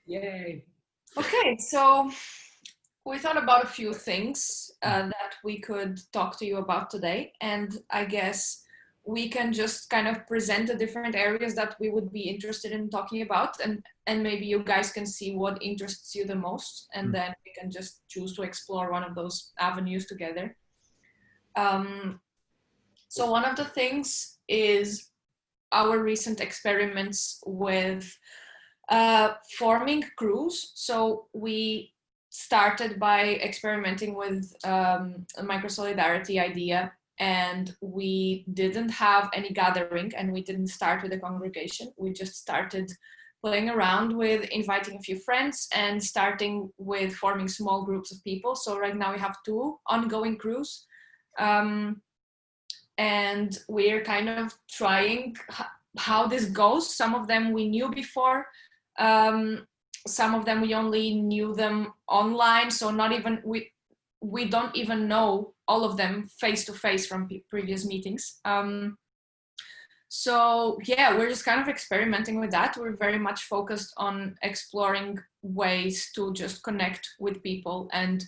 Yay. Okay, so we thought about a few things that we could talk to you about today. And I guess we can just kind of present the different areas that we would be interested in talking about. And maybe you guys can see what interests you the most. And then we can just choose to explore one of those avenues together. So one of the things is our recent experiments with forming crews. So we started by experimenting with a microsolidarity idea, and we didn't have any gathering, and we didn't start with a congregation. We just started playing around with inviting a few friends and starting with forming small groups of people. So right now we have 2 ongoing crews. And we're kind of trying how this goes. Some of them we knew before. Some of them we only knew them online, so not even we don't even know all of them face to face from previous meetings. So yeah, we're just kind of experimenting with that. We're very much focused on exploring ways to just connect with people and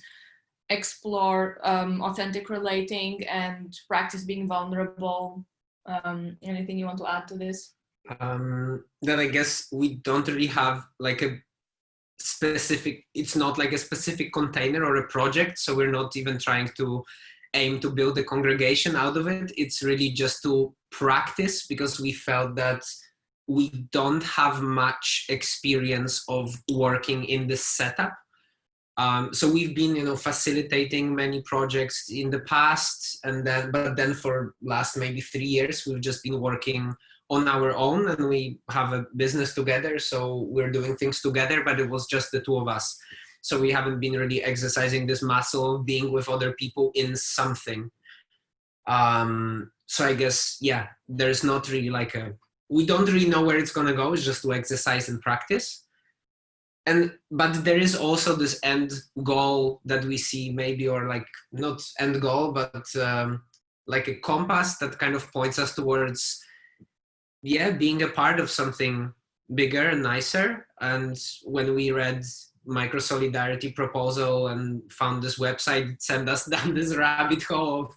explore authentic relating and practice being vulnerable. Anything you want to add to this? That I guess we don't really have like a specific, it's not like a specific container or a project, so we're not even trying to aim to build a congregation out of it. It's really just to practice, because we felt that we don't have much experience of working in this setup. So we've been, facilitating many projects in the past, but then for last maybe 3 years, we've just been working on our own, and we have a business together. So we're doing things together, but it was just the 2 of us. So we haven't been really exercising this muscle of being with other people in something. So I guess, yeah, there's not really we don't really know where it's going to go. It's just to exercise and practice. But there is also this end goal that we see, maybe, or like not end goal, but like a compass that kind of points us towards, being a part of something bigger and nicer. And when we read microsolidarity proposal and found this website, it sent us down this rabbit hole of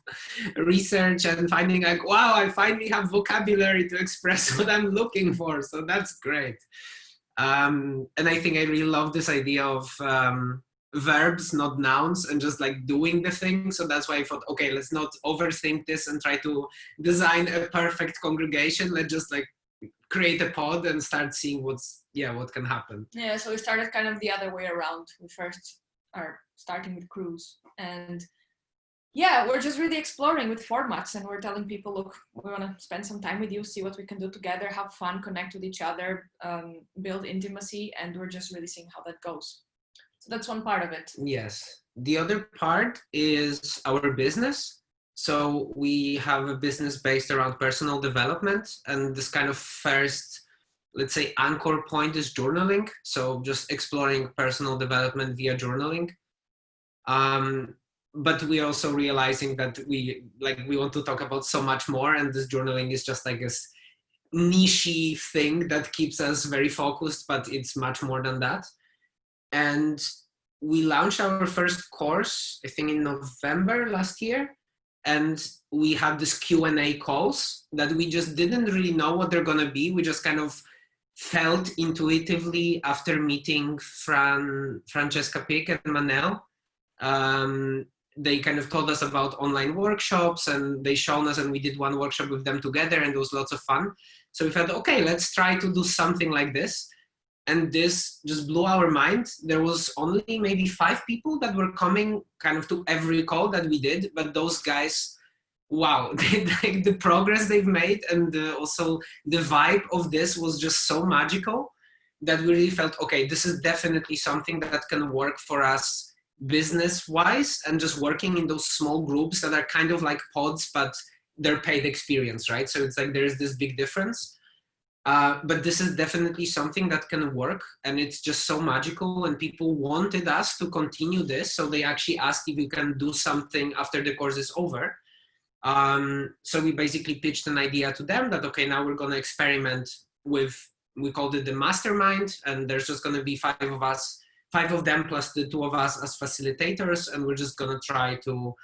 research and finding like, wow, I finally have vocabulary to express what I'm looking for. So that's great. And I think I really love this idea of verbs, not nouns, and just like doing the thing. So that's why I thought, okay, let's not overthink this and try to design a perfect congregation. Let's just like create a pod and start seeing what can happen. Yeah, so we started kind of the other way around. We first are starting with crews, and yeah, we're just really exploring with formats, and we're telling people, look, we want to spend some time with you, see what we can do together, have fun, connect with each other, build intimacy, and we're just really seeing how that goes. So that's one part of it. Yes. The other part is our business. So we have a business based around personal development, and this kind of first, let's say, anchor point is journaling. So just exploring personal development via journaling. But we're also realizing that we want to talk about so much more, and this journaling is just like a niche-y thing that keeps us very focused, but it's much more than that. And we launched our first course, I think in November last year, and we had this Q&A calls that we just didn't really know what they're gonna be. We just kind of felt intuitively after meeting Francesca Pick and Manel. They kind of told us about online workshops, and they shown us, and we did one workshop with them together, and it was lots of fun. So we thought, okay, let's try to do something like this. And this just blew our mind. There was only maybe 5 people that were coming kind of to every call that we did, but those guys, wow, like the progress they've made, and also the vibe of this was just so magical that we really felt, okay, this is definitely something that can work for us business-wise, and just working in those small groups that are kind of like pods, but they're paid experience, right? So it's like there's this big difference. But this is definitely something that can work, and it's just so magical, and people wanted us to continue this. So they actually asked if we can do something after the course is over. So we basically pitched an idea to them that, okay, now we're going to experiment with we called it the mastermind, and there's just going to be 5 of us, 5 of them plus the 2 of us as facilitators, and we're just going to try to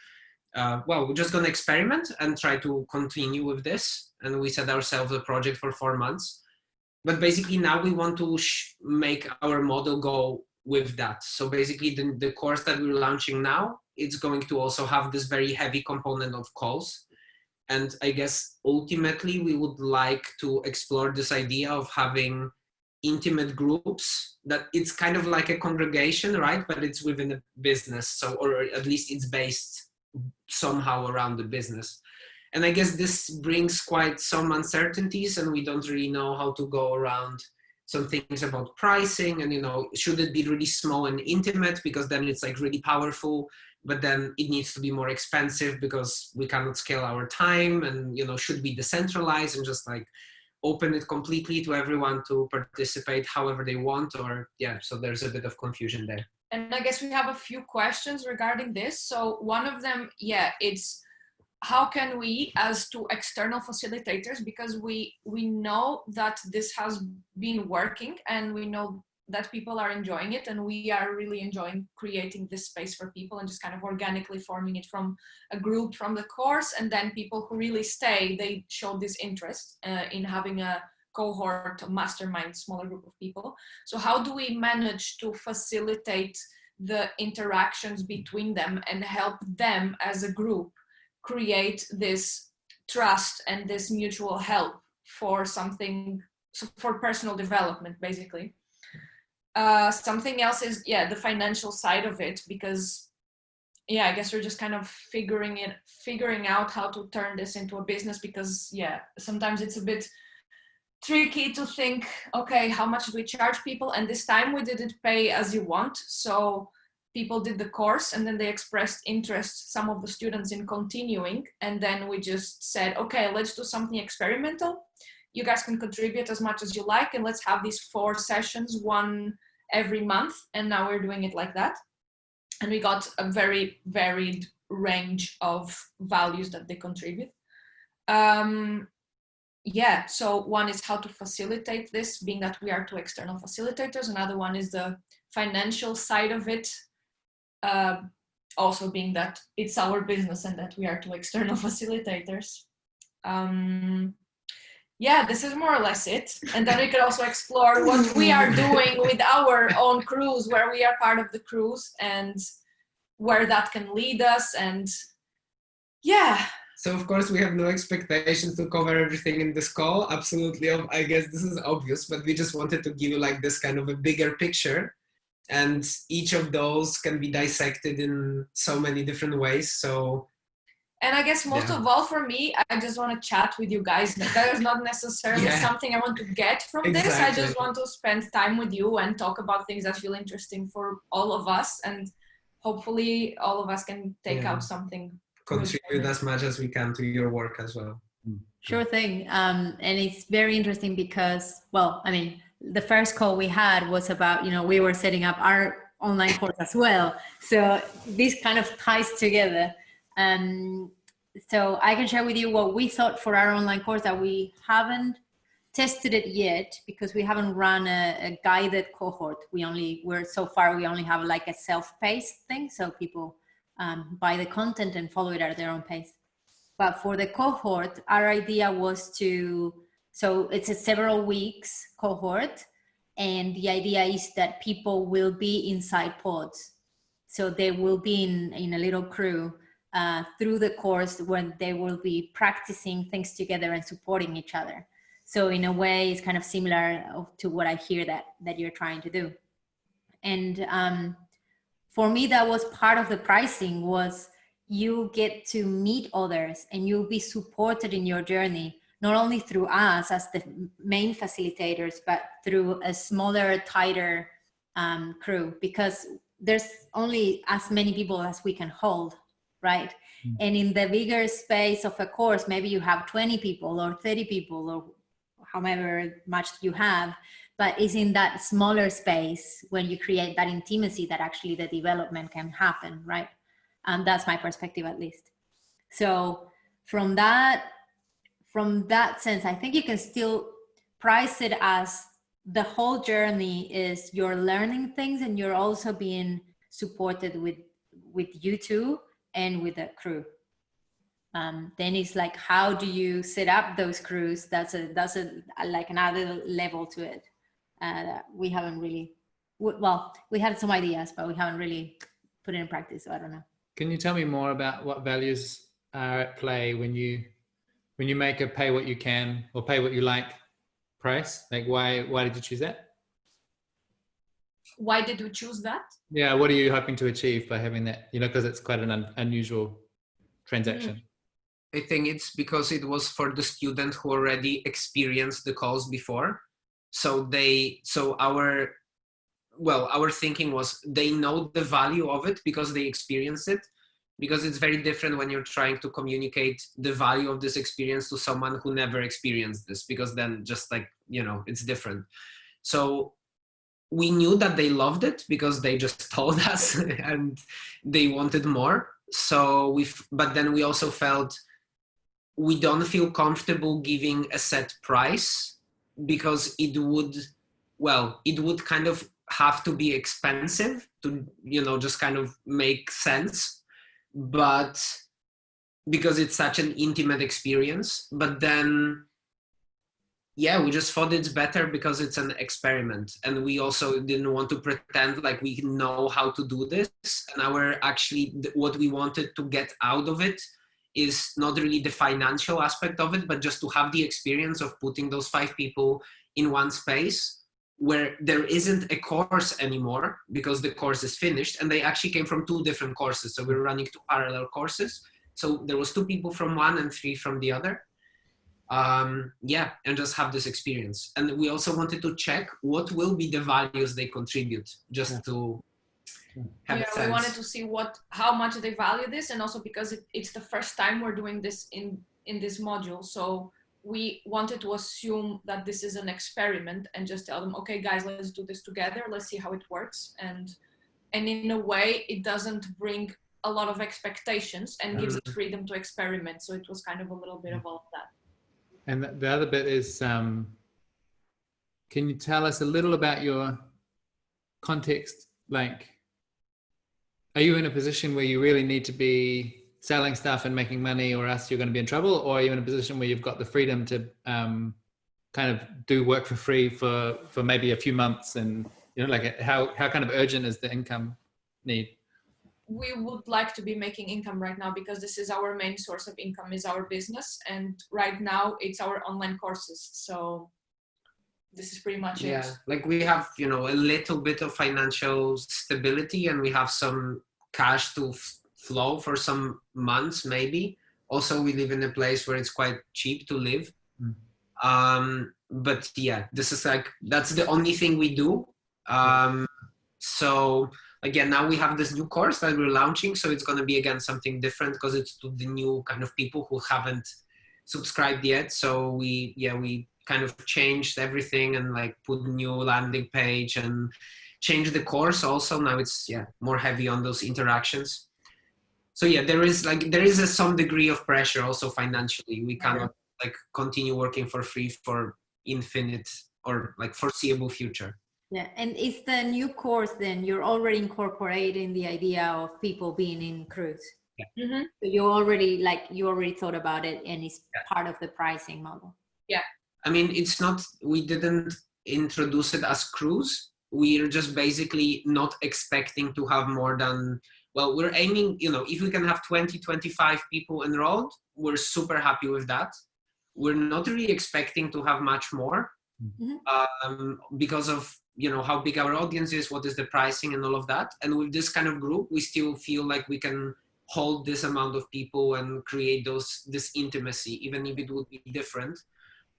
we're just going to experiment and try to continue with this. And we set ourselves a project for 4 months, but basically now we want to make our model go with that. So basically the course that we're launching now, it's going to also have this very heavy component of calls. And I guess ultimately we would like to explore this idea of having intimate groups, that it's kind of like a congregation, right? But it's within a business. So, or at least it's based somehow around the business. And I guess this brings quite some uncertainties, and we don't really know how to go around some things about pricing, and, you know, should it be really small and intimate, because then it's like really powerful, but then it needs to be more expensive because we cannot scale our time, and, you know, should we decentralize and just like open it completely to everyone to participate however they want, or yeah, so there's a bit of confusion there. And I guess we have a few questions regarding this. So one of them, yeah, it's how can we, as two external facilitators, because we know that this has been working and we know that people are enjoying it, and we are really enjoying creating this space for people and just kind of organically forming it from a group from the course, and then people who really stay, they show this interest in having a cohort, a mastermind, smaller group of people. So how do we manage to facilitate the interactions between them and help them as a group create this trust and this mutual help for something, for personal development, basically? Something else is, yeah, the financial side of it, because yeah, I guess we're just kind of figuring out how to turn this into a business, because yeah, sometimes it's a bit tricky to think, okay, how much do we charge people? And this time we didn't pay as you want. So people did the course and then they expressed interest, some of the students, in continuing. And then we just said, okay, let's do something experimental. You guys can contribute as much as you like, and let's have these 4 sessions, one every month. And now we're doing it like that. And we got a very varied range of values that they contribute. Yeah, so one is how to facilitate this, being that we are 2 external facilitators. Another one is the financial side of it, also being that it's our business and that we are 2 external facilitators. Yeah, this is more or less it. And then we could also explore what we are doing with our own crews, where we are part of the crews, and where that can lead us. And yeah. So of course we have no expectations to cover everything in this call. Absolutely, I guess this is obvious, but we just wanted to give you like this kind of a bigger picture, and each of those can be dissected in so many different ways. So, and I guess most of all for me, I just want to chat with you guys. That is not necessarily something I want to get from this. I just want to spend time with you and talk about things that feel interesting for all of us, and hopefully all of us can take out something. Contribute as much as we can to your work as well. Sure thing. And it's very interesting because, well, I mean, the first call we had was about, you know, we were setting up our online course as well. So this kind of ties together. So I can share with you what we thought for our online course, that we haven't tested it yet because we haven't run a guided cohort. We only have like a self-paced thing. So people buy the content and follow it at their own pace. But for the cohort, our idea was so it's a several weeks cohort. And the idea is that people will be inside pods. So they will be in a little crew through the course, when they will be practicing things together and supporting each other. So in a way, it's kind of similar to what I hear that you're trying to do. And for me, that was part of the pricing, was you get to meet others and you'll be supported in your journey, not only through us as the main facilitators, but through a smaller, tighter crew, because there's only as many people as we can hold, right? Mm-hmm. And in the bigger space of a course, maybe you have 20 people or 30 people or however much you have, but it's in that smaller space when you create that intimacy that actually the development can happen, right? That's my perspective, at least. So from that sense, I think you can still price it as the whole journey is you're learning things and you're also being supported with you two and with the crew. Then it's like, how do you set up those crews? That's like another level to it. We haven't really, well, we had some ideas, but we haven't really put it in practice. So I don't know. Can you tell me more about what values are at play when you make a pay what you can or pay what you like price? Like why did you choose that? Why did we choose that? Yeah, what are you hoping to achieve by having that? You know, because it's quite an unusual transaction. I think it's because it was for the student who already experienced the calls before. So our thinking was they know the value of it because they experienced it. Because it's very different when you're trying to communicate the value of this experience to someone who never experienced this, because then just like, you know, it's different. So we knew that they loved it because they just told us and they wanted more. So but then we also felt we don't feel comfortable giving a set price because it would kind of have to be expensive to, you know, just kind of make sense. But because it's such an intimate experience, but then, yeah, we just thought it's better because it's an experiment. And we also didn't want to pretend like we know how to do this. And what we wanted to get out of it is not really the financial aspect of it, but just to have the experience of putting those 5 people in one space where there isn't a course anymore because the course is finished, and they actually came from 2 different courses. So we were running 2 parallel courses. So there was 2 people from one and 3 from the other. And just have this experience. And we also wanted to check what will be the values they contribute, just to have a sense. We wanted to see how much they value this, and also because it's the first time we're doing this in this module. So we wanted to assume that this is an experiment and just tell them, okay, guys, let's do this together. Let's see how it works. And in a way, it doesn't bring a lot of expectations and gives us freedom to experiment. So it was kind of a little bit of all of that. And the other bit is, can you tell us a little about your context? Like, are you in a position where you really need to be selling stuff and making money, or else you're going to be in trouble? Or are you in a position where you've got the freedom to kind of do work for free for maybe a few months? And, you know, like how kind of urgent is the income need? We would like to be making income right now because this is our main source of income, is our business. And right now it's our online courses. So this is pretty much it. Like we have, you know, a little bit of financial stability, and we have some cash to flow for some months, maybe. Also, we live in a place where it's quite cheap to live. But yeah, this is like, that's the only thing we do. So again, now we have this new course that we're launching. So it's going to be, again, something different because it's to the new kind of people who haven't subscribed yet. So we kind of changed everything and like put a new landing page and changed the course also. Now it's more heavy on those interactions. So yeah, there is some degree of pressure also financially. We cannot like continue working for free for infinite or like foreseeable future. Yeah, and it's the new course, then you're already incorporating the idea of people being in crews. Yeah. So you already thought about it, and it's part of the pricing model. Yeah. I mean, we didn't introduce it as crews. We're just basically not expecting to have more than, well, we're aiming, you know, if we can have 20, 25 people enrolled, we're super happy with that. We're not really expecting to have much more because of, you know, how big our audience is, what is the pricing and all of that. And with this kind of group, we still feel like we can hold this amount of people and create this intimacy, even if it would be different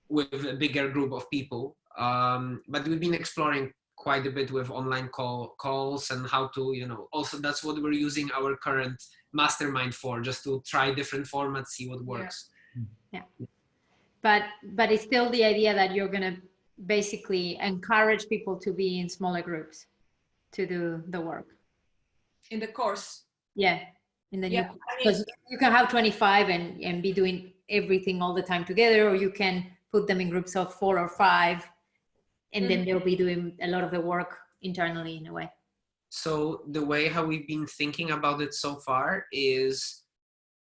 with a bigger group of people. But we've been exploring quite a bit with online calls and how to, you know, also that's what we're using our current mastermind for, just to try different formats, see what works. Yeah. But it's still the idea that you're going to basically encourage people to be in smaller groups to do the work. In the course. Yeah. In the new course. Because you can have 25 and be doing everything all the time together, or you can put them in groups of 4 or 5 and then they'll be doing a lot of the work internally in a way. So the way how we've been thinking about it so far is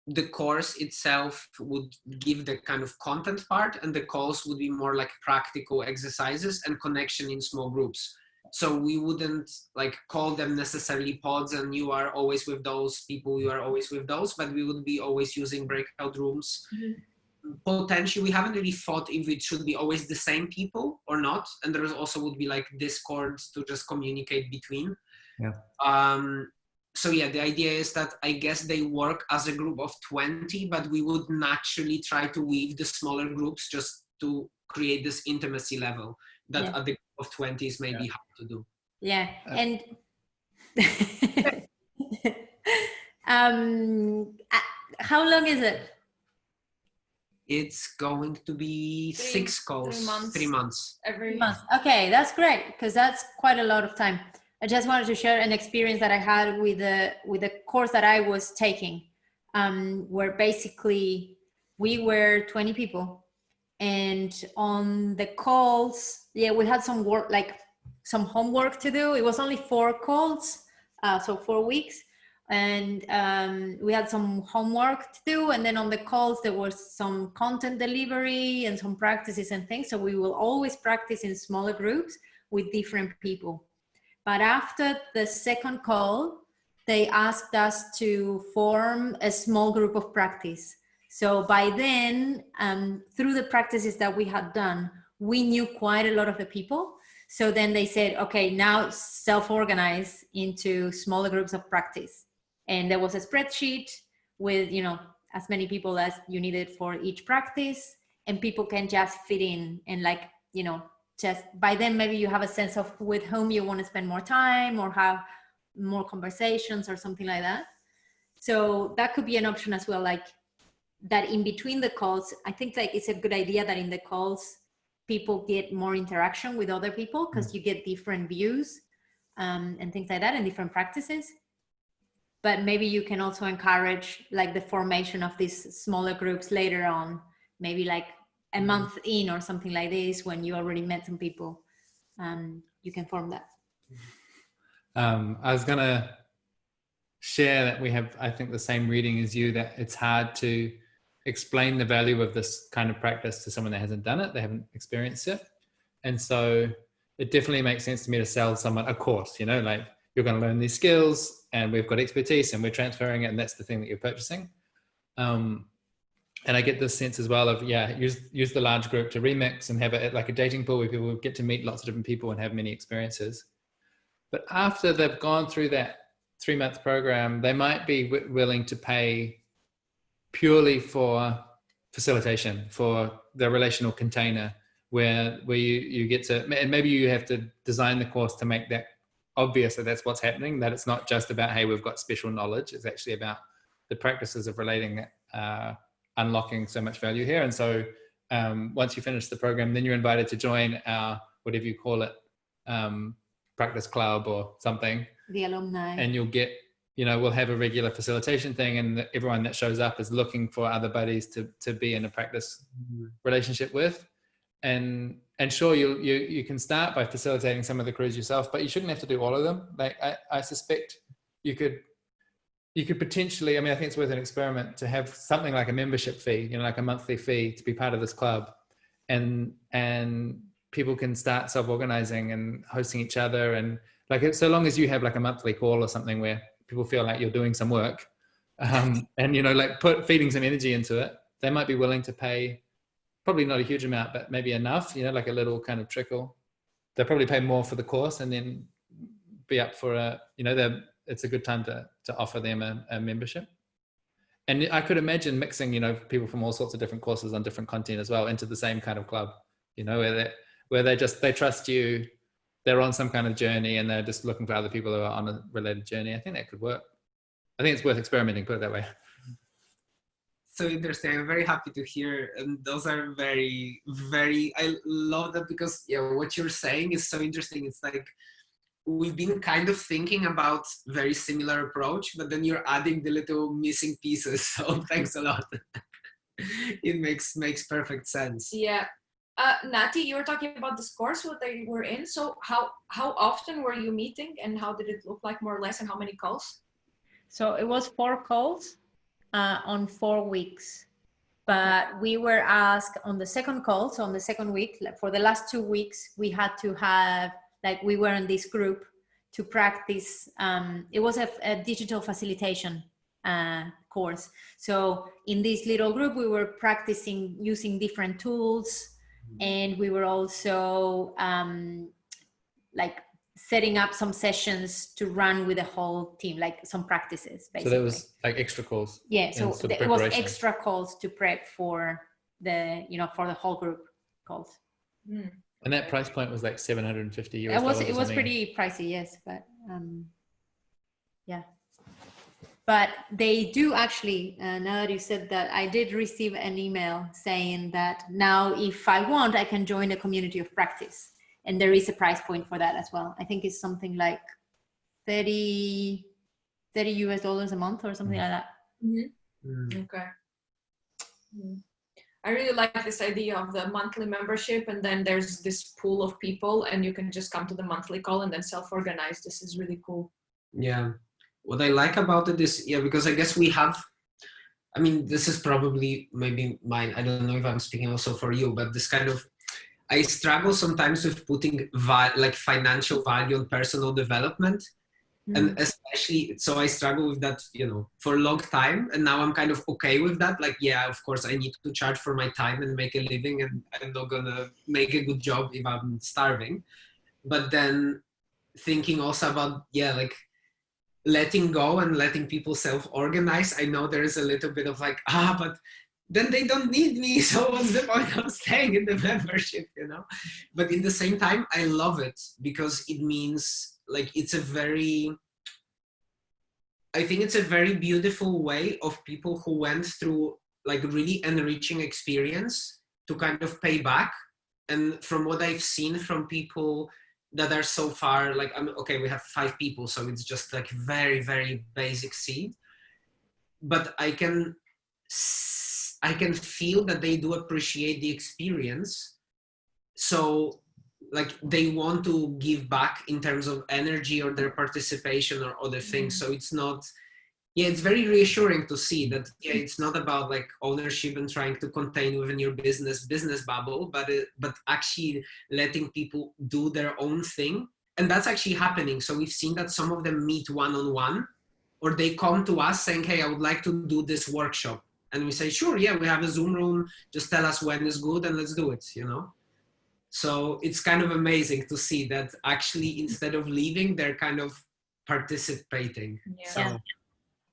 the course itself would give the kind of content part, and the calls would be more like practical exercises and connection in small groups. So we wouldn't like call them necessarily pods and you are always with those people, you are always with those, but we would be always using breakout rooms. Potentially, we haven't really thought if it should be always the same people or not. And there also would be like Discords to just communicate between. Yeah. So yeah, the idea is that I guess they work as a group of 20, but we would naturally try to weave the smaller groups just to create this intimacy level that at the group of 20 is maybe hard to do. Yeah, and how long is it? It's going to be 6 calls, 3 months. Every month. Okay, that's great, because that's quite a lot of time. I just wanted to share an experience that I had with a course that I was taking, where basically we were 20 people, and on the calls, we had some work, like some homework to do. It was only 4 calls, so 4 weeks, and we had some homework to do, and then on the calls there was some content delivery and some practices and things. So we will always practice in smaller groups with different people. But after the second call, they asked us to form a small group of practice. So by then, through the practices that we had done, we knew quite a lot of the people. So then they said, okay, now self-organize into smaller groups of practice. And there was a spreadsheet with, as many people as you needed for each practice, and people can just fit in and just by then maybe you have a sense of with whom you want to spend more time or have more conversations or something like that. So that could be an option as well, like that in between the calls. I think like it's a good idea that in the calls people get more interaction with other people, because you get different views and things like that, and different practices. But maybe you can also encourage like the formation of these smaller groups later on, maybe like a month in or something like this, when you already met some people, you can form that. I was gonna share that we have, I think, the same reading as you, that it's hard to explain the value of this kind of practice to someone that hasn't done it, they haven't experienced it. And so it definitely makes sense to me to sell someone a course, like you're going to learn these skills and we've got expertise and we're transferring it, and that's the thing that you're purchasing. And I get this sense as well of, use the large group to remix and have it like a dating pool where people get to meet lots of different people and have many experiences. But after they've gone through that 3-month program, they might be willing to pay purely for facilitation, for the relational container, where you get to, and maybe you have to design the course to make that obvious that that's what's happening, that it's not just about, hey, we've got special knowledge. It's actually about the practices of relating that unlocking so much value here. And so once you finish the program, then you're invited to join our, whatever you call it, practice club or something. The alumni. And you'll get, we'll have a regular facilitation thing, and everyone that shows up is looking for other buddies to be in a practice relationship with. And sure, you can start by facilitating some of the crews yourself, but you shouldn't have to do all of them. Like I suspect you could potentially, I think it's worth an experiment to have something like a membership fee, like a monthly fee to be part of this club, and people can start self-organizing and hosting each other, and like, so long as you have like a monthly call or something where people feel like you're doing some work, and like feeding some energy into it, they might be willing to pay, probably not a huge amount, but maybe enough, like a little kind of trickle. They'll probably pay more for the course and then be up for it's a good time to offer them a membership. And I could imagine mixing, people from all sorts of different courses on different content as well into the same kind of club, where they trust you, they're on some kind of journey, and they're just looking for other people who are on a related journey. I think that could work. I think it's worth experimenting, put it that way. So interesting. I'm very happy to hear, and those are very, very, I love that, because what you're saying is so interesting. It's like we've been kind of thinking about very similar approach, but then you're adding the little missing pieces. So thanks a lot. It makes perfect sense. Yeah, Nati, you were talking about this course, what they were in. So how often were you meeting, and how did it look like, more or less, and how many calls? So it was 4 calls on 4 weeks. But we were asked on the second call, so on the second week, like for the last 2 weeks, we had to have, like, we were in this group to practice. It was a digital facilitation course. So in this little group, we were practicing using different tools, and we were also like setting up some sessions to run with the whole team, like some practices, basically. So there was like extra calls. Yeah, so sort of it was preparation. extra calls to prep for the, for the whole group calls. And that price point was like $750 US. It was pretty pricey, yes, but yeah. But they do actually, now that you said that, I did receive an email saying that now if I want, I can join a community of practice. And there is a price point for that as well. I think it's something like $30 US a month or something like that. Okay. I really like this idea of the monthly membership, and then there's this pool of people, and you can just come to the monthly call and then self-organize. This is really cool. Yeah. What I like about it is, because I guess we have, I mean, this is probably maybe mine. I don't know if I'm speaking also for you, but this kind of, I struggle sometimes with putting like financial value on personal development. And especially, so I struggle with that, for a long time. And now I'm kind of okay with that. Like, yeah, of course I need to charge for my time and make a living, and I'm not gonna make a good job if I'm starving. But then thinking also about, like letting go and letting people self-organize. I know there is a little bit of like, but then they don't need me, so what's the point of staying in the membership, But in the same time, I love it because it means, like, I think it's a very beautiful way of people who went through like really enriching experience to kind of pay back. And from what I've seen from people that are so far, like, okay, we have 5 people, so it's just like very, very basic seed. But I can feel that they do appreciate the experience. So like they want to give back in terms of energy or their participation or other things. So it's not, it's very reassuring to see that, it's not about like ownership and trying to contain within your business bubble, but actually letting people do their own thing. And that's actually happening. So we've seen that some of them meet one-on-one, or they come to us saying, hey, I would like to do this workshop. And we say, sure, we have a Zoom room. Just tell us when is good and let's do it, So it's kind of amazing to see that actually instead of leaving, they're kind of participating. Yeah.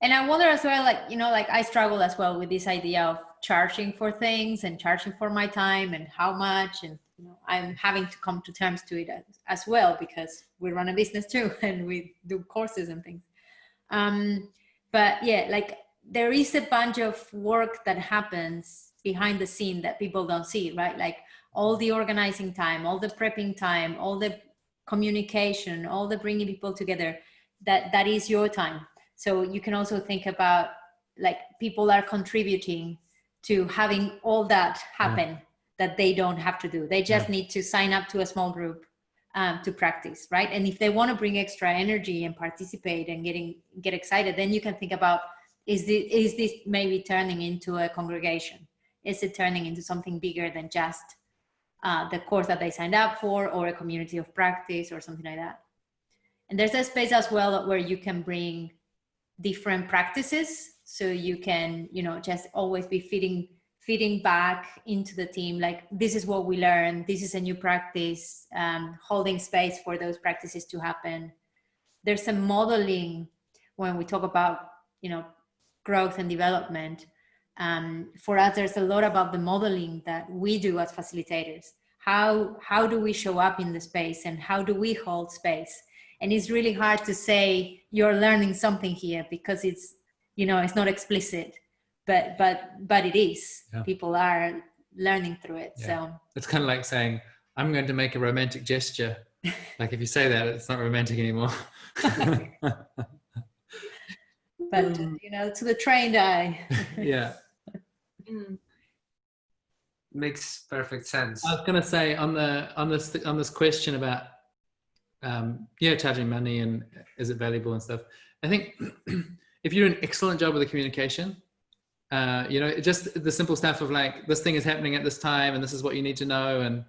And I wonder as well, like I struggle as well with this idea of charging for things and charging for my time and how much. And I'm having to come to terms to it as well, because we run a business too and we do courses and things. But like there is a bunch of work that happens behind the scene that people don't see, right? Like all the organizing time, all the prepping time, all the communication, all the bringing people together, that is your time. So you can also think about like people are contributing to having all that happen that they don't have to do. They just need to sign up to a small group to practice, right? And if they want to bring extra energy and participate and get excited, then you can think about, is this maybe turning into a congregation? Is it turning into something bigger than just the course that they signed up for, or a community of practice or something like that? And there's a space as well where you can bring different practices. So you can, just always be feeding back into the team. Like, this is what we learned. This is a new practice, holding space for those practices to happen. There's a modeling when we talk about, growth and development. For us, there's a lot about the modeling that we do as facilitators. How do we show up in the space, and how do we hold space? And it's really hard to say you're learning something here, because it's, it's not explicit, but it is. Yeah. People are learning through it. Yeah. So it's kind of like saying, I'm going to make a romantic gesture. Like if you say that, it's not romantic anymore. But to the trained eye. Yeah. Makes perfect sense. I was going to say on this question about charging money and is it valuable and stuff. I think if you do an excellent job with the communication, just the simple stuff of like, this thing is happening at this time and this is what you need to know, and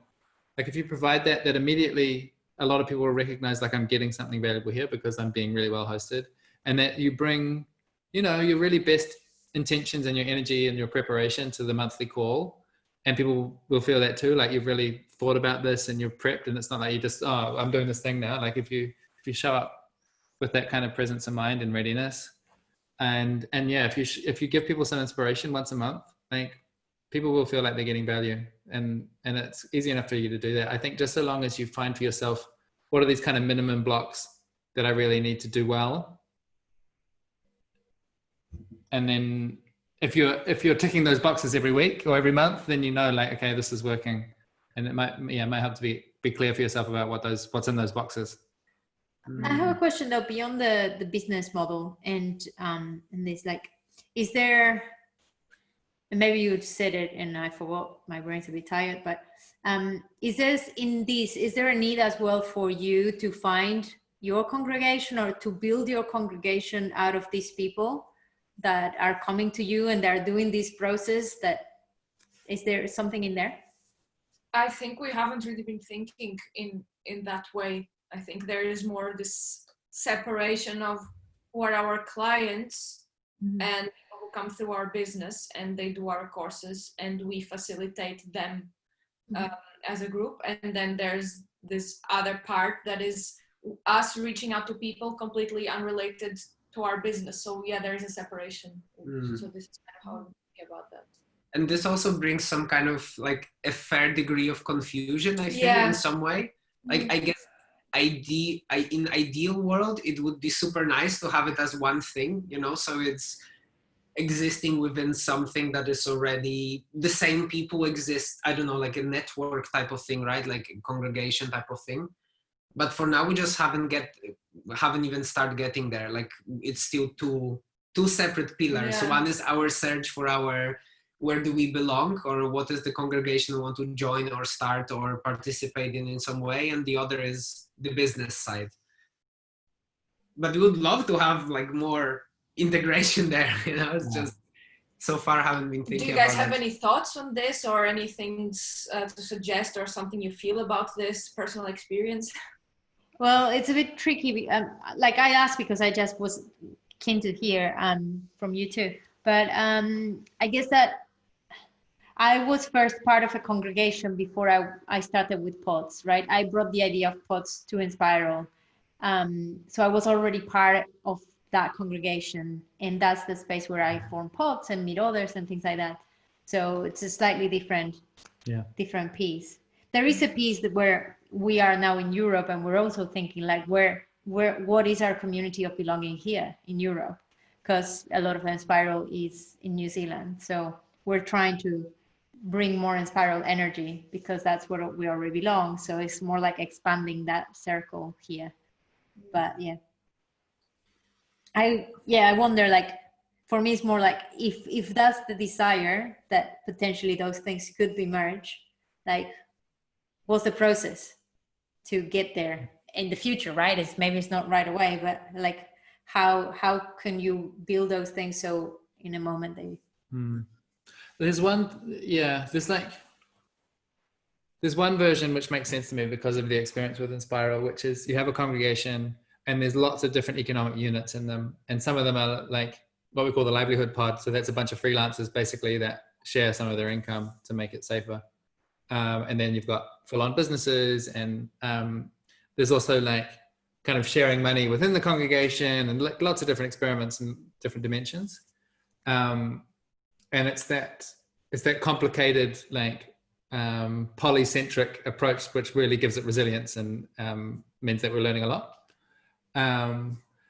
like if you provide that immediately a lot of people will recognize like I'm getting something valuable here because I'm being really well hosted, and that you bring your really best intentions and your energy and your preparation to the monthly call, and people will feel that too, like you've really thought about this and you're prepped, and it's not like you just, oh, I'm doing this thing now. Like if you show up with that kind of presence of mind and readiness, and yeah, if you give people some inspiration once a month, like people will feel like they're getting value, and it's easy enough for you to do that. I think just so long as you find for yourself what are these kind of minimum blocks that I really need to do well, and then if you're ticking those boxes every week or every month, then like, okay, this is working, and it might have to be clear for yourself about what's in those boxes. I have a question though, beyond the business model and this, like, is there, and maybe you said it and I forgot, my brain's a bit tired, but is there a need as well for you to find your congregation or to build your congregation out of these people that are coming to you and they're doing this process? Is there something in there? I think we haven't really been thinking in that way. I think there is more this separation of who are our clients and people who come through our business and they do our courses and we facilitate them as a group. And then there's this other part that is us reaching out to people completely unrelated to our business. So yeah, there is a separation. So this is kind of how I think about that. And this also brings some kind of like a fair degree of confusion, I think, in some way. Like I guess in ideal world, it would be super nice to have it as one thing, so it's existing within something that is already the same people exist. I don't know, like a network type of thing, right? Like a congregation type of thing. But for now, we just haven't even started getting there. Like it's still two separate pillars. So one is our search for where do we belong, or what is the congregation we want to join or start or participate in some way, and the other is the business side. But we would love to have like more integration there, it's just so far haven't been thinking about it. Do you guys have any thoughts on this or any things to suggest or something you feel about this personal experience? Well, it's a bit tricky. Like I asked because I just was keen to hear from you too. But I guess that I was first part of a congregation before I started with pods, right? I brought the idea of pods to Inspiral. So I was already part of that congregation, and that's the space where I form pods and meet others and things like that. So it's a slightly different piece. There is a piece where we are now in Europe, and we're also thinking like what is our community of belonging here in Europe? Because a lot of Inspiral is in New Zealand. So we're trying to bring more Inspiral energy because that's where we already belong. So it's more like expanding that circle here. But I wonder, like, for me, it's more like if that's the desire that potentially those things could be merged, like, what's the process to get there in the future, right? Maybe it's not right away, but like, how can you build those things so in a moment they... There's one version which makes sense to me because of the experience with Inspiral, which is you have a congregation and there's lots of different economic units in them, and some of them are like what we call the livelihood pod. So that's a bunch of freelancers basically that share some of their income to make it safer. And then you've got full-on businesses, and there's also like kind of sharing money within the congregation, and like lots of different experiments and different dimensions. And it's that complicated, like polycentric approach, which really gives it resilience and means that we're learning a lot.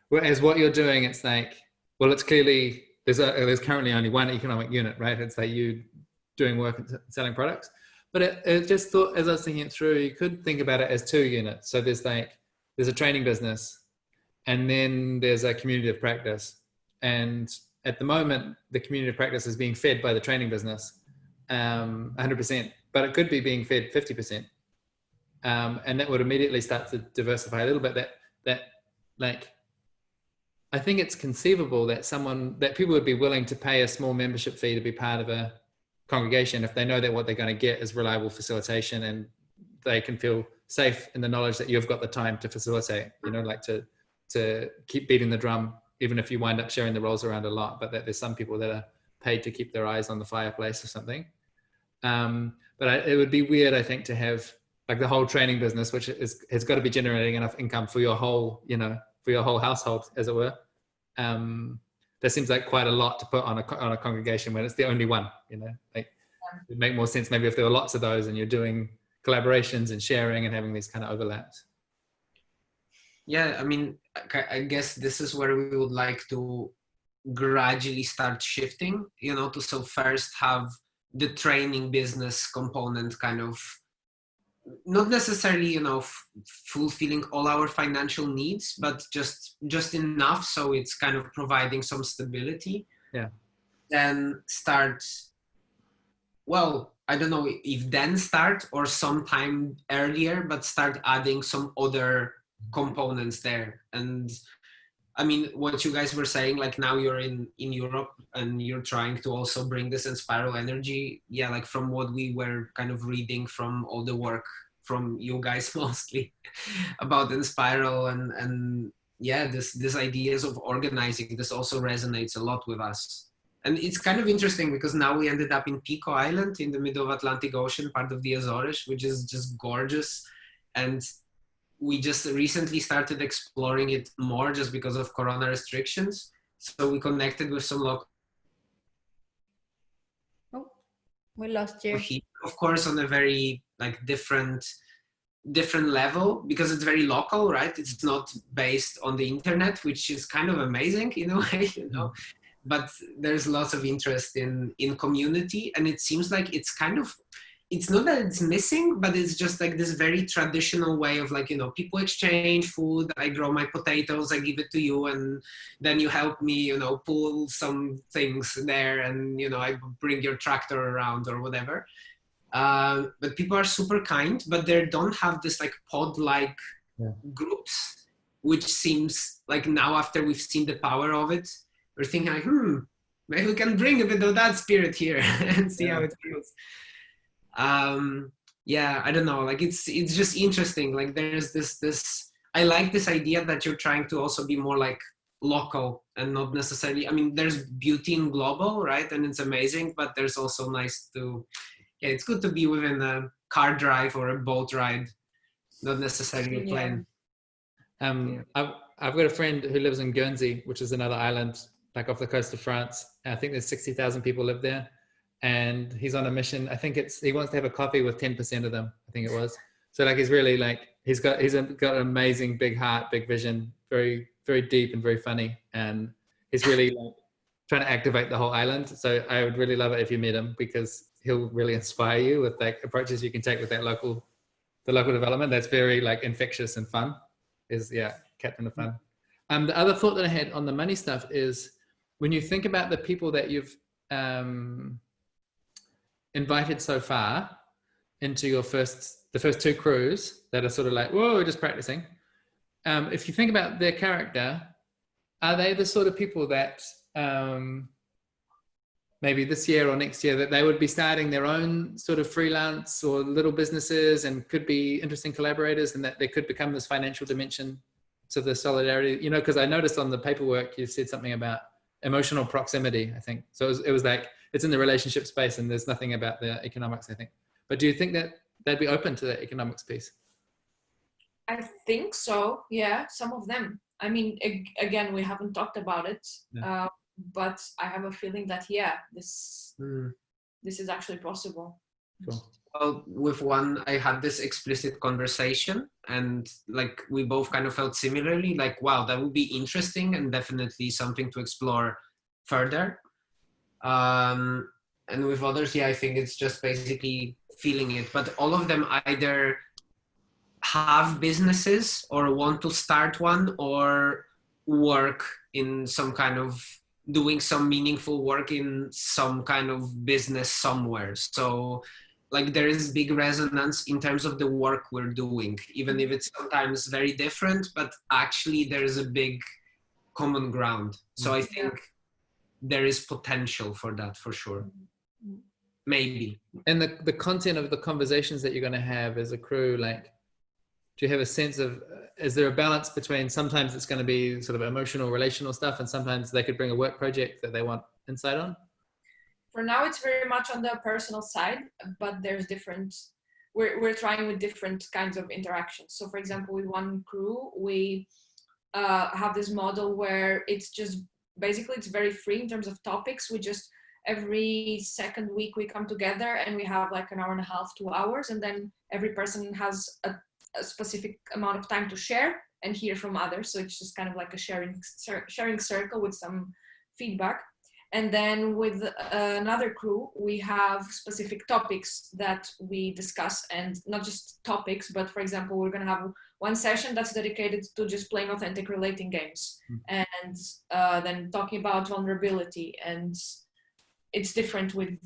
Whereas what you're doing, it's like, well, it's clearly, there's currently only one economic unit, right? It's like you doing work and selling products. But it just thought, as I was thinking it through, you could think about it as two units. So there's a training business, and then there's a community of practice. And at the moment, the community of practice is being fed by the training business. 100%, but it could be being fed 50%. And that would immediately start to diversify a little bit. That like, I think it's conceivable that people would be willing to pay a small membership fee to be part of a congregation if they know that what they're going to get is reliable facilitation and they can feel safe in the knowledge that you've got the time to facilitate, like to keep beating the drum, even if you wind up sharing the roles around a lot, but that there's some people that are paid to keep their eyes on the fireplace or something. But it would be weird, I think, to have like the whole training business, which has got to be generating enough income for your whole, for your whole household, as it were. That seems like quite a lot to put on a congregation when it's the only one, like it'd make more sense maybe if there were lots of those and you're doing collaborations and sharing and having these kind of overlaps. Yeah, I mean, I guess this is where we would like to gradually start shifting, to so first have the training business component kind of not necessarily, fulfilling all our financial needs, but just enough so it's kind of providing some stability. Yeah. Then start, well, I don't know if then start or sometime earlier, but start adding some other components there. And I mean, what you guys were saying, like now you're in Europe and you're trying to also bring this Inspiral energy. Yeah, like from what we were kind of reading from all the work from you guys mostly about Inspiral and yeah, this ideas of organizing, this also resonates a lot with us. And it's kind of interesting because now we ended up in Pico Island in the middle of Atlantic Ocean, part of the Azores, which is just gorgeous. And we just recently started exploring it more just because of Corona restrictions. So we connected with some local. Oh, we lost you. Of course, on a very like different level because it's very local, right? It's not based on the internet, which is kind of amazing in a way, But there's lots of interest in community, and it seems like it's kind of, it's not that it's missing, but it's just like this very traditional way of like, people exchange food. I grow my potatoes, I give it to you, and then you help me, pull some things there, and, I bring your tractor around or whatever. But people are super kind, but they don't have this like pod-like groups, which seems like now after we've seen the power of it, we're thinking like, maybe we can bring a bit of that spirit here and see how it feels. Yeah, I don't know, like it's just interesting. Like there's this I like this idea that you're trying to also be more like local and not necessarily, I mean, there's beauty in global, right? And it's amazing, but there's also nice to, it's good to be within a car drive or a boat ride, not necessarily a plane. I've got a friend who lives in Guernsey, which is another island like off the coast of France. I think there's 60,000 people live there, and he's on a mission. I think he wants to have a coffee with 10% of them, I think it was. So like he's really like, he's got an amazing big heart, big vision, very, very deep and very funny. And he's really like trying to activate the whole island. So I would really love it if you met him, because he'll really inspire you with like approaches you can take with that the local development. That's very like infectious and fun. Is captain of fun. The other thought that I had on the money stuff is when you think about the people that you've invited so far into the first two crews that are sort of like, whoa, we're just practicing. If you think about their character, are they the sort of people that maybe this year or next year that they would be starting their own sort of freelance or little businesses and could be interesting collaborators, and that they could become this financial dimension to the solidarity, because I noticed on the paperwork, you said something about emotional proximity, I think. So it was like, it's in the relationship space and there's nothing about the economics, I think. But do you think that they'd be open to the economics piece? I think so. Yeah, some of them. I mean, again, we haven't talked about it, but I have a feeling that, this is actually possible. Cool. Well, with one, I had this explicit conversation, and like we both kind of felt similarly, like, wow, that would be interesting and definitely something to explore further. And with others, I think it's just basically feeling it. But all of them either have businesses or want to start one or work in some kind of doing some meaningful work in some kind of business somewhere. So like there is big resonance in terms of the work we're doing, even if it's sometimes very different, but actually there is a big common ground. So I think there is potential for that for sure. Maybe. And the content of the conversations that you're going to have as a crew, like, do you have a sense of, is there a balance between sometimes it's going to be sort of emotional, relational stuff, and sometimes they could bring a work project that they want insight on? For now, it's very much on the personal side, but there's different, we're trying with different kinds of interactions. So for example, with one crew, we have this model where it's just, basically it's very free in terms of topics. We just, every second week we come together and we have like an hour and a half, 2 hours, and then every person has a specific amount of time to share and hear from others. So it's just kind of like a sharing circle with some feedback. And then with another crew, we have specific topics that we discuss, and not just topics, but for example, we're going to have one session that's dedicated to just playing authentic relating games, and then talking about vulnerability. And it's different with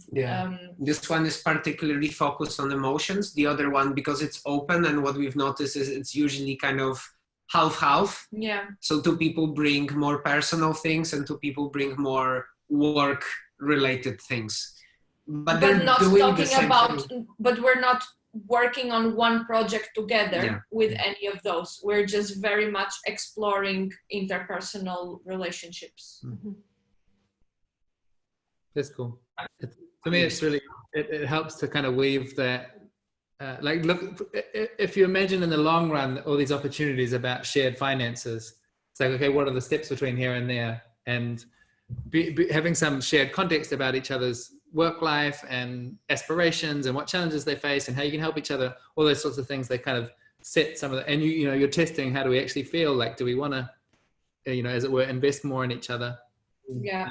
this one is particularly focused on emotions. The other one, because it's open, and what we've noticed is it's usually kind of half. Yeah. So 2 people bring more personal things and 2 people bring more work related things, but they're not doing talking the same about thing. But we're not working on one project together with any of those. We're just very much exploring interpersonal relationships. That's cool. For me, it's really, it helps to kind of weave that, like, look, if you imagine in the long run, all these opportunities about shared finances, it's like, okay, what are the steps between here and there? And having some shared context about each other's work life and aspirations and what challenges they face and how you can help each other, all those sorts of things, they kind of set some of the, and you know, you're testing, how do we actually feel? Like, do we want to, you know, as it were, invest more in each other? Yeah.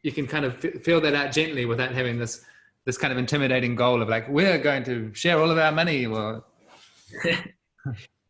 You can kind of feel that out gently without having this kind of intimidating goal of like, we're going to share all of our money. Or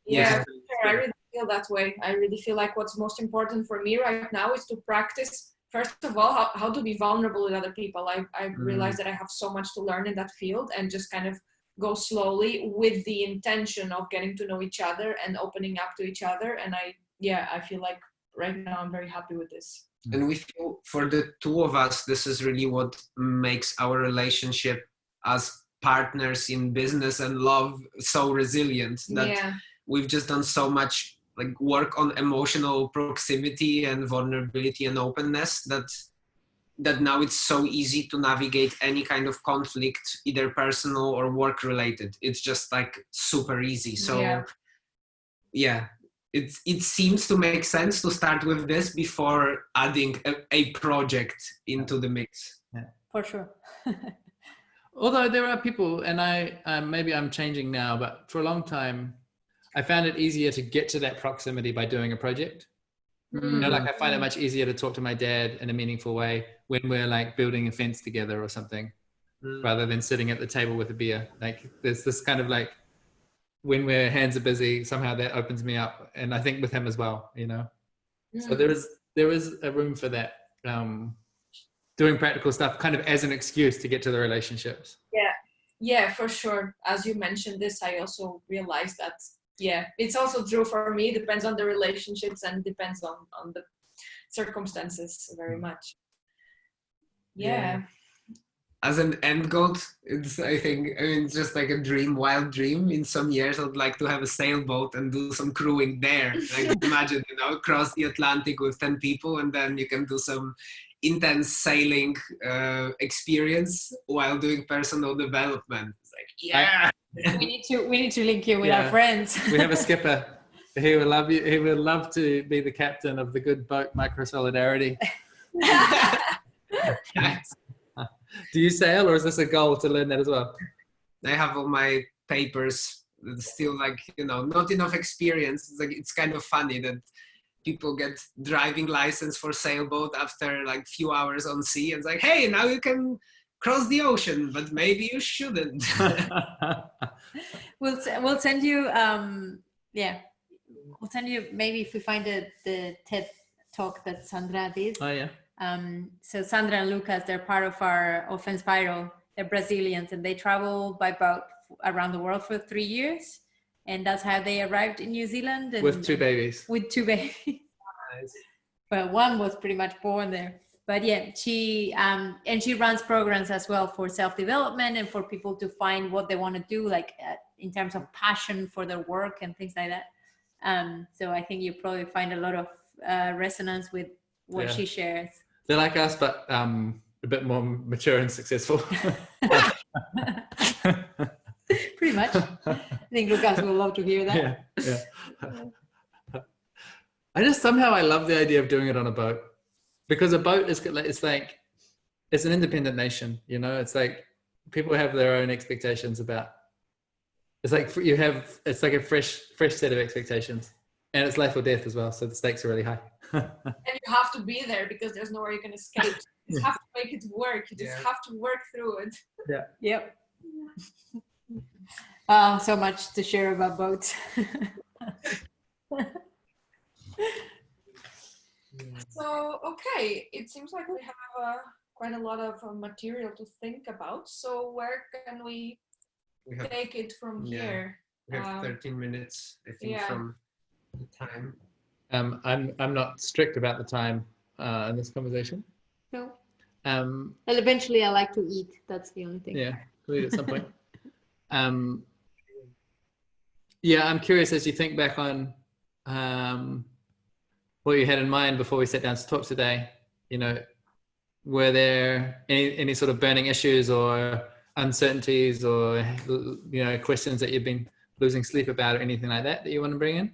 yeah, sure. I really feel that way. I really feel like what's most important for me right now is to practice, first of all, how to be vulnerable with other people. I realize that I have so much to learn in that field, and just kind of go slowly with the intention of getting to know each other and opening up to each other. And I feel like right now I'm very happy with this. And we feel for the 2 of us, this is really what makes our relationship as partners in business and love so resilient, that we've just done so much like work on emotional proximity and vulnerability and openness that now it's so easy to navigate any kind of conflict, either personal or work related. It's just like super easy. So it seems to make sense to start with this before adding a project into the mix. Yeah, for sure. Although there are people, and I maybe I'm changing now, but for a long time, I found it easier to get to that proximity by doing a project. You know, like I find it much easier to talk to my dad in a meaningful way when we're like building a fence together or something, rather than sitting at the table with a beer. Like there's this kind of like, when we're hands are busy, somehow that opens me up, and I think with him as well, you know. So there is a room for that, doing practical stuff kind of as an excuse to get to the relationships. Yeah, for sure. As you mentioned this, I also realized that it's also true for me. It depends on the relationships and depends on the circumstances very much. As an end goal, it's just like a wild dream. In some years, I'd like to have a sailboat and do some crewing there. Like imagine, cross the Atlantic with 10 people, and then you can do some intense sailing experience while doing personal development. It's like, we need to link you with our friends. We have a skipper. He would love you. He would love to be the captain of the good boat, Microsolidarity. Do you sail, or is this a goal to learn that as well? I have all my papers, still not enough experience. It's kind of funny that people get driving license for sailboat after like few hours on sea. And it's like, hey, now you can cross the ocean, but maybe you shouldn't. We'll send you, we'll send you, maybe if we find the TED talk that Sandra did. Oh yeah. So Sandra and Lucas, they're part of Inspiro. They're Brazilians and they travel by boat around the world for 3 years. And that's how they arrived in New Zealand. And, With 2 babies. With 2 babies. Nice. But one was pretty much born there. But yeah, she runs programs as well for self-development and for people to find what they want to do, like in terms of passion for their work and things like that. So I think you probably find a lot of resonance with what she shares. They're like us, but a bit more mature and successful. Pretty much. I think Lucas will love to hear that. Yeah. I love the idea of doing it on a boat, because a boat is it's an independent nation, you know. It's like people have their own expectations about. It's like a fresh set of expectations, and it's life or death as well. So the stakes are really high. And you have to be there because there's nowhere you can escape. You just have to make it work. You just have to work through it. Yeah. Yep. So much to share about boats. So, okay, it seems like we have quite a lot of material to think about. So where can we take it from here? We have 13 minutes, I think, from the time. I'm not strict about the time in this conversation. No. Well, eventually I like to eat. That's the only thing. Yeah, we'll eat at some point. I'm curious, as you think back on what you had in mind before we sat down to talk today, you know, were there any sort of burning issues or uncertainties or, you know, questions that you've been losing sleep about or anything like that you want to bring in?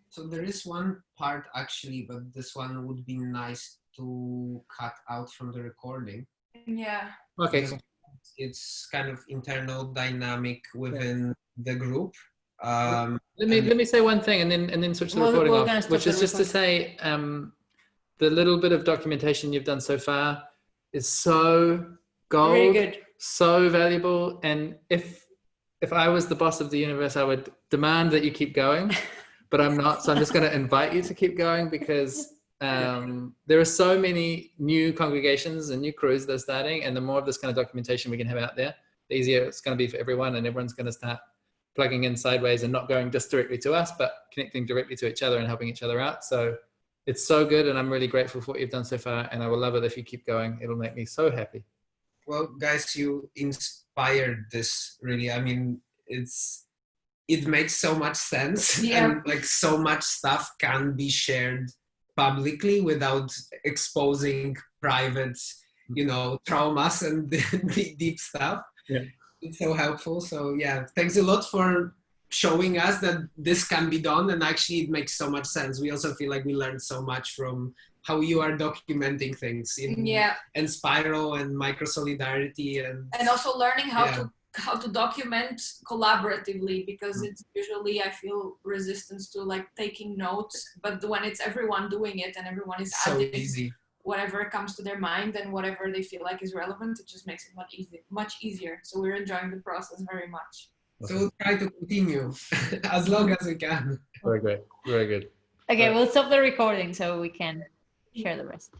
So there is one part actually, but this one would be nice to cut out from the recording. Yeah. Okay. It's kind of internal dynamic within the group. Let me say one thing and then switch the recording off, which is just to say the little bit of documentation you've done so far is so gold, really good, so valuable. And if I was the boss of the universe, I would demand that you keep going, but I'm not. So I'm just going to invite you to keep going, because there are so many new congregations and new crews that are starting, and the more of this kind of documentation we can have out there, the easier it's going to be for everyone, and everyone's going to start plugging in sideways and not going just directly to us, but connecting directly to each other and helping each other out. So it's so good, and I'm really grateful for what you've done so far, and I will love it if you keep going. It'll make me so happy. Well, guys, you inspired this, really. I mean, it makes so much sense, and like so much stuff can be shared publicly without exposing private, you know, traumas and deep stuff. Yeah. It's so helpful. So yeah, thanks a lot for showing us that this can be done, and actually it makes so much sense. We also feel like we learned so much from how you are documenting things in Inspiro and microsolidarity, and also learning how to document collaboratively, because it's usually, I feel, resistance to like taking notes, but when it's everyone doing it and everyone is adding whatever comes to their mind and whatever they feel like is relevant, it just makes it much easier. So we're enjoying the process very much. So we'll try to continue as long as we can. Very good. Very good. Okay, we'll stop the recording so we can share the rest.